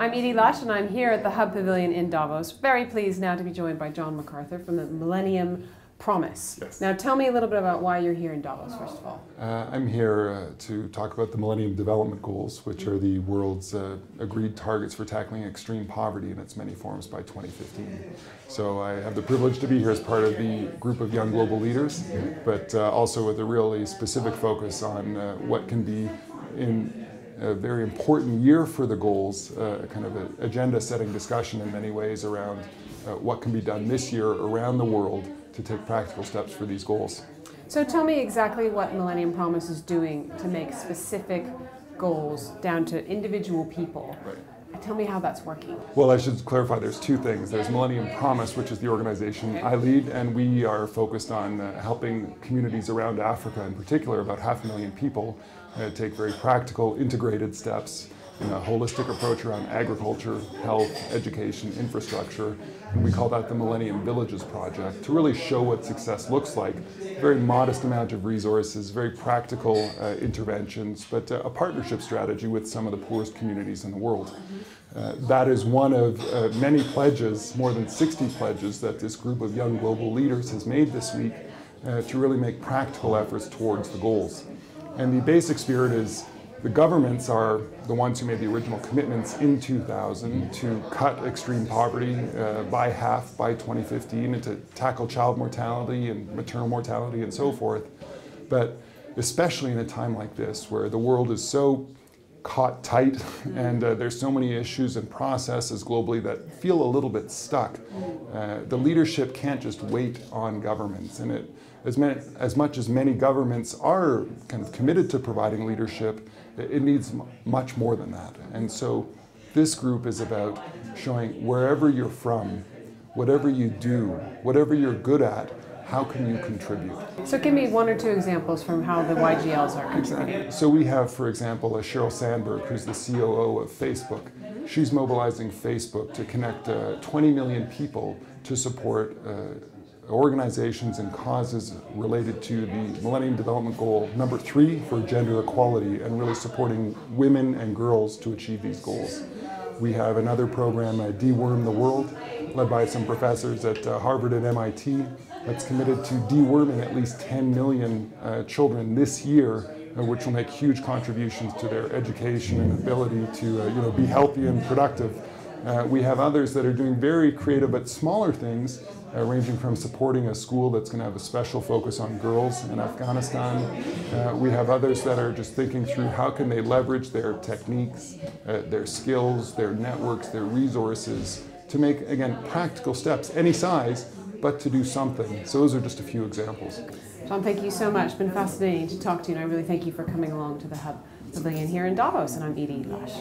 I'm Edie Lush, and I'm here at the Hub Pavilion in Davos. Very pleased now to be joined by John McArthur from the Millennium Promise. Yes. Now tell me a little bit about why you're here in Davos, first of all. I'm here to talk about the Millennium Development Goals, which are the world's agreed targets for tackling extreme poverty in its many forms by 2015. So I have the privilege to be here as part of the group of young global leaders, but also with a really specific focus on what can be in a very important year for the goals, kind of an agenda-setting discussion in many ways around what can be done this year around the world to take practical steps for these goals. So tell me exactly what Millennium Promise is doing to make specific goals down to individual people. Right. Tell me how that's working. Well, I should clarify there's two things. There's Millennium Promise, which is the organization I lead, and we are focused on helping communities around Africa, in particular about 500,000 people, take very practical, integrated steps in a holistic approach around agriculture, health, education, infrastructure. And we call that the Millennium Villages Project, to really show what success looks like. Very modest amount of resources, very practical interventions, but a partnership strategy with some of the poorest communities in the world. That is one of many pledges, more than 60 pledges, that this group of young global leaders has made this week to really make practical efforts towards the goals. And the basic spirit is the governments are the ones who made the original commitments in 2000 to cut extreme poverty by half by 2015 and to tackle child mortality and maternal mortality and so forth. But especially in a time like this where the world is so caught tight and there's so many issues and processes globally that feel a little bit stuck, the leadership can't just wait on governments. And as much as many governments are kind of committed to providing leadership, it needs much more than that. And so this group is about showing wherever you're from, whatever you do, whatever you're good at, how can you contribute? So give me one or two examples from how the YGLs are contributing. Exactly. So we have, for example, Sheryl Sandberg, who's the COO of Facebook. She's mobilizing Facebook to connect 20 million people to support organizations and causes related to the Millennium Development Goal number 3 for gender equality and really supporting women and girls to achieve these goals. We have another program, Deworm the World, led by some professors at Harvard and MIT, that's committed to deworming at least 10 million children this year, which will make huge contributions to their education and ability to be healthy and productive. We have others that are doing very creative but smaller things, ranging from supporting a school that's going to have a special focus on girls in Afghanistan. We have others that are just thinking through how can they leverage their techniques, their skills, their networks, their resources to make, again, practical steps, any size, but to do something. So those are just a few examples. John, thank you so much. It's been fascinating to talk to you, and I really thank you for coming along to the Hub Pavilion here in Davos, and I'm Edie Lush.